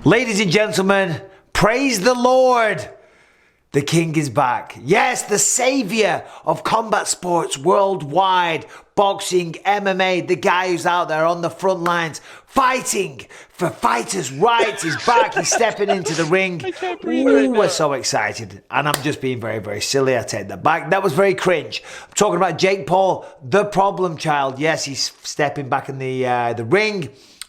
Ladies and gentlemen, praise the Lord. The king is back. Yes, the savior of combat sports worldwide. Boxing, MMA, the guy who's out there on the front lines fighting for fighters' rights is back. He's stepping into the ring. Ooh, we're so excited. And I'm just being very, very silly. I take that back. That was very cringe. I'm talking about Jake Paul, the problem child. Yes, he's stepping back in the ring.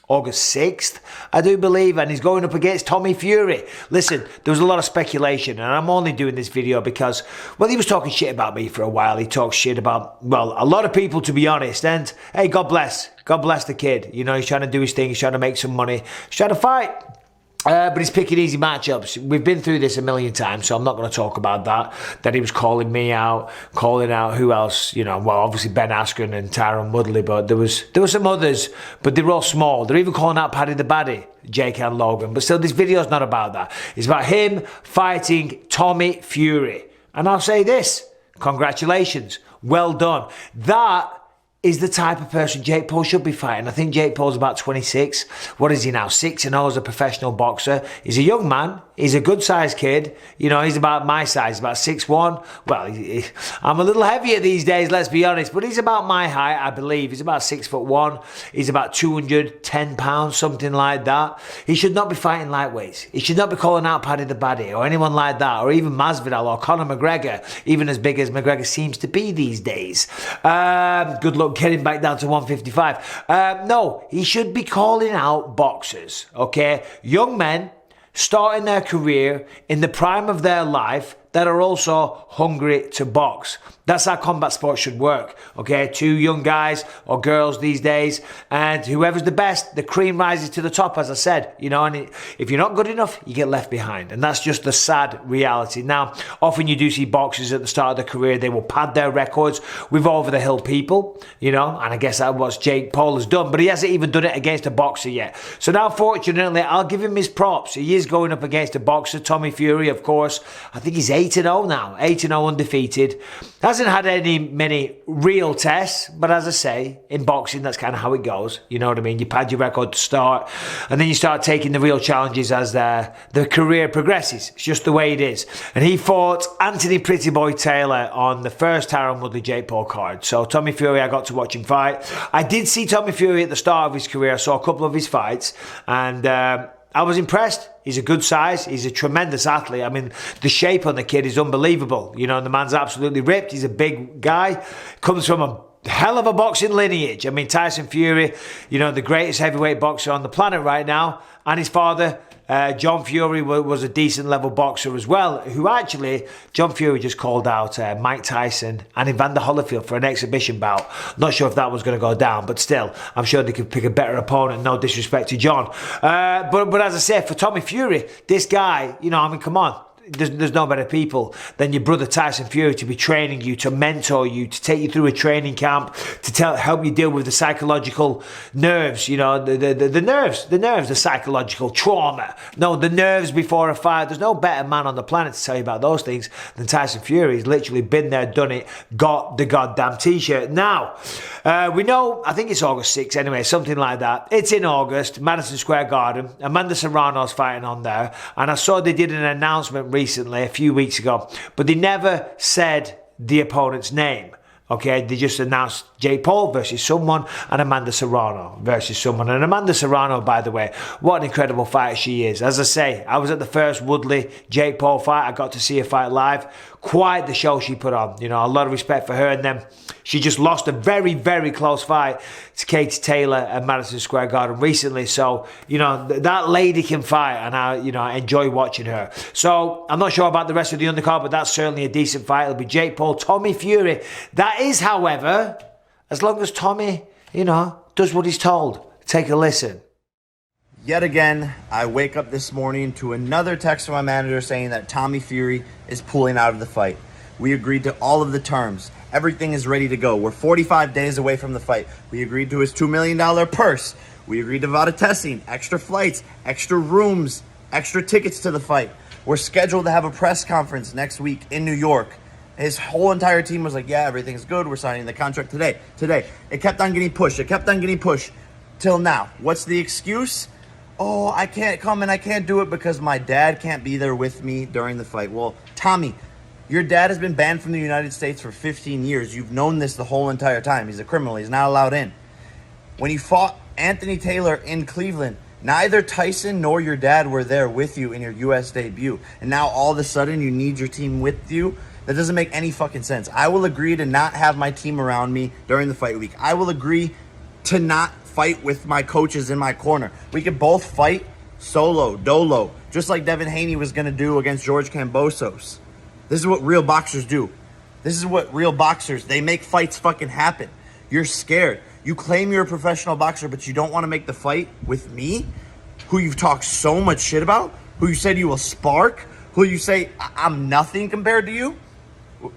August 6th, I do believe, and he's going up against Tommy Fury. Listen, there was a lot of speculation, and I'm only doing this video because, well, he was talking shit about me for a while. He talks shit about, well, a lot of people, to be honest, and hey, God bless the kid. You know, he's trying to do his thing, he's trying to make some money, he's trying to fight. But he's picking easy matchups. We've been through this a million times, so I'm not going to talk about that. That he was calling me out, calling out who else, you know, well, obviously Ben Askren and Tyron Woodley, but there was some others, but they were all small. They're even calling out Paddy the Baddy, Jake and Logan. But still, this video's not about that. It's about him fighting Tommy Fury. And I'll say this, congratulations, well done. That is the type of person Jake Paul should be fighting. I think Jake Paul's about 26. What is he now? 6-0 as a professional boxer. He's a young man. He's a good-sized kid. You know, he's about my size, about 6'1". Well, I'm a little heavier these days, let's be honest, but he's about my height, I believe. He's about 6'1". He's about 210 pounds, something like that. He should not be fighting lightweights. He should not be calling out Paddy the Baddy or anyone like that, or even Masvidal or Conor McGregor, even as big as McGregor seems to be these days. Good luck getting back down to 155. No, he should be calling out boxers, okay? Young men starting their career in the prime of their life that are also hungry to box. That's how combat sports should work, okay? Two young guys or girls these days, and whoever's the best, the cream rises to the top, as I said, you know, and if you're not good enough, you get left behind, and that's just the sad reality. Now, often you do see boxers at the start of their career, they will pad their records with over-the-hill people, you know, and I guess that's what Jake Paul has done, but he hasn't even done it against a boxer yet. So now, fortunately, I'll give him his props. He is going up against a boxer, Tommy Fury, of course. I think he's 8-0 now, 8-0 undefeated. Hasn't had many real tests, but as I say, in boxing, that's kind of how it goes. You know what I mean? You pad your record to start, and then you start taking the real challenges as the career progresses. It's just the way it is. And he fought Anthony Pretty Boy Taylor on the first Tyron Woodley Jake Paul card. So Tommy Fury, I got to watch him fight. I did see Tommy Fury at the start of his career. I saw a couple of his fights, and I was impressed. He's a good size. He's a tremendous athlete. I mean, the shape on the kid is unbelievable. You know, the man's absolutely ripped. He's a big guy. Comes from a hell of a boxing lineage. I mean, Tyson Fury, you know, the greatest heavyweight boxer on the planet right now. And his father, John Fury, was a decent level boxer as well, who actually, John Fury just called out Mike Tyson and Evander Holyfield for an exhibition bout. Not sure if that was going to go down, but still, I'm sure they could pick a better opponent, no disrespect to John. But as I said, for Tommy Fury, this guy, you know, I mean, come on. There's no better people than your brother Tyson Fury to be training you, to mentor you, to take you through a training camp, to help you deal with the psychological nerves, you know, the nerves, the psychological trauma. No, the nerves before a fight. There's no better man on the planet to tell you about those things than Tyson Fury. He's literally been there, done it, got the goddamn t-shirt. Now, we know, I think it's August 6th anyway, something like that. It's in August, Madison Square Garden. Amanda Serrano's fighting on there. And I saw they did an announcement recently, a few weeks ago, but they never said the opponent's name. Okay, they just announced Jake Paul versus someone and Amanda Serrano versus someone. And Amanda Serrano, by the way, what an incredible fighter she is. As I say, I was at the first Woodley Jake Paul fight. I got to see her fight live. Quite the show she put on. You know, a lot of respect for her. And then she just lost a very, very close fight to Katie Taylor at Madison Square Garden recently. So, you know, that lady can fight, and I enjoy watching her. So, I'm not sure about the rest of the undercard, but that's certainly a decent fight. It'll be Jake Paul, Tommy Fury. That is, however, as long as Tommy, you know, does what he's told. Take a listen. Yet again, I wake up this morning to another text from my manager saying that Tommy Fury is pulling out of the fight. We agreed to all of the terms. Everything is ready to go. We're 45 days away from the fight. We agreed to his $2 million purse. We agreed to VADA testing, extra flights, extra rooms, extra tickets to the fight. We're scheduled to have a press conference next week in New York. His whole entire team was like, yeah, everything's good. We're signing the contract today. It kept on getting pushed. It kept on getting pushed till now. What's the excuse? oh, I can't come and I can't do it because my dad can't be there with me during the fight. Well, Tommy, your dad has been banned from the United States for 15 years. You've known this the whole entire time. He's a criminal. He's not allowed in. When you fought Anthony Taylor in Cleveland, neither Tyson nor your dad were there with you in your U.S. debut. And now all of a sudden you need your team with you? That doesn't make any fucking sense. I will agree to not have my team around me during the fight week. I will agree to not fight with my coaches in my corner. We could both fight solo, dolo, just like Devin Haney was going to do against George Kambosos. This is what real boxers do. This is what real boxers, they make fights fucking happen. You're scared. You claim you're a professional boxer, but you don't want to make the fight with me, who you've talked so much shit about, who you said you will spark, who you say I'm nothing compared to you.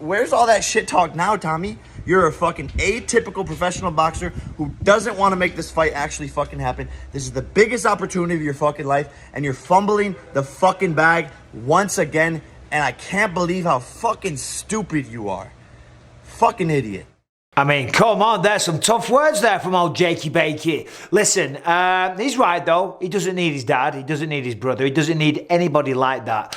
Where's all that shit talk now, Tommy? You're a fucking atypical professional boxer who doesn't want to make this fight actually fucking happen. This is the biggest opportunity of your fucking life, and you're fumbling the fucking bag once again, and I can't believe how fucking stupid you are. Fucking idiot. I mean, come on, there's some tough words there from old Jakey Bakey. Listen, he's right though. He doesn't need his dad. He doesn't need his brother. He doesn't need anybody like that.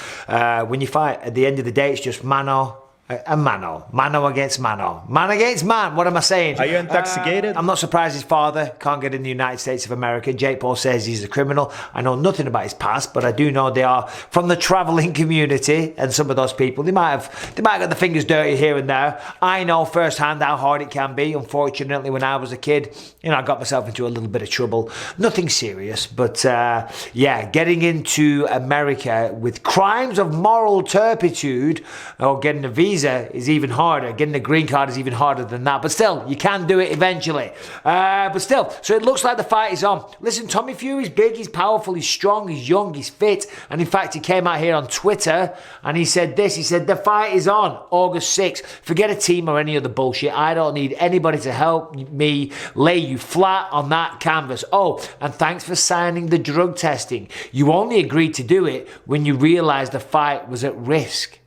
When you fight, at the end of the day, it's just mano and mano. Mano against mano. Man against man. What am I saying? Are you intoxicated? I'm not surprised his father can't get in the United States of America. Jake Paul says he's a criminal. I know nothing about his past, but I do know they are from the traveling community, and some of those people, they might have got the fingers dirty here and there. I know firsthand how hard it can be. Unfortunately, when I was a kid, I got myself into a little bit of trouble. Nothing serious, but yeah, getting into America with crimes of moral turpitude or getting a visa is even harder. Getting a green card is even harder than that. But still, you can do it eventually. But still, so it looks like the fight is on. Listen, Tommy Fury's big, he's powerful, he's strong, he's young, he's fit. And in fact, he came out here on Twitter and he said this. He said, the fight is on August 6th. Forget a team or any other bullshit. I don't need anybody to help me lay you flat on that canvas. Oh, and thanks for signing the drug testing. You only agreed to do it when you realized the fight was at risk.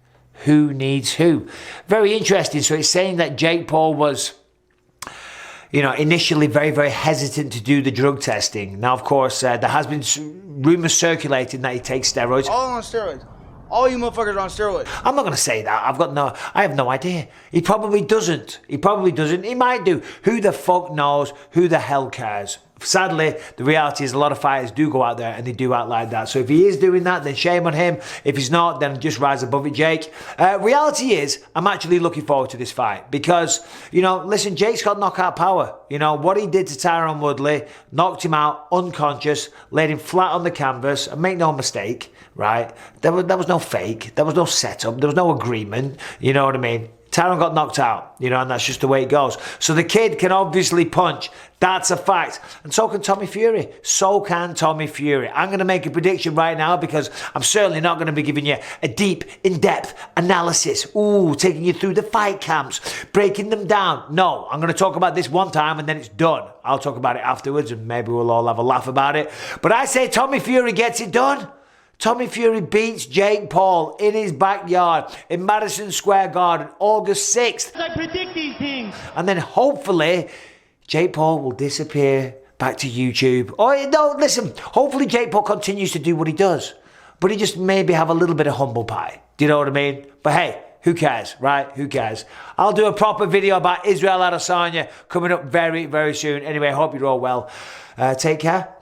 Who needs who? Very interesting. So it's saying that Jake Paul was, initially very, very hesitant to do the drug testing. Now, of course, there has been rumors circulating that he takes steroids. All on steroids. All you motherfuckers are on steroids. I'm not going to say that. I have no idea. He probably doesn't. He might do. Who the fuck knows? Who the hell cares? Sadly, the reality is a lot of fighters do go out there and they do act like that. So if he is doing that, then shame on him. If he's not, then just rise above it, Jake. Reality is, I'm actually looking forward to this fight because, listen, Jake's got knockout power. What he did to Tyron Woodley, knocked him out unconscious, laid him flat on the canvas, and make no mistake, right? There was no fake. There was no setup. There was no agreement. You know what I mean? Tyron got knocked out, and that's just the way it goes. So the kid can obviously punch. That's a fact. And so can Tommy Fury. I'm going to make a prediction right now because I'm certainly not going to be giving you a deep, in-depth analysis. Taking you through the fight camps, breaking them down. No, I'm going to talk about this one time and then it's done. I'll talk about it afterwards and maybe we'll all have a laugh about it. But I say Tommy Fury gets it done. Tommy Fury beats Jake Paul in his backyard in Madison Square Garden, August 6th. I predict these things. And then hopefully, Jake Paul will disappear back to YouTube. Hopefully Jake Paul continues to do what he does. But he just maybe have a little bit of humble pie. Do you know what I mean? But hey, who cares, right? Who cares? I'll do a proper video about Israel Adesanya coming up very, very soon. Anyway, I hope you're all well. Take care.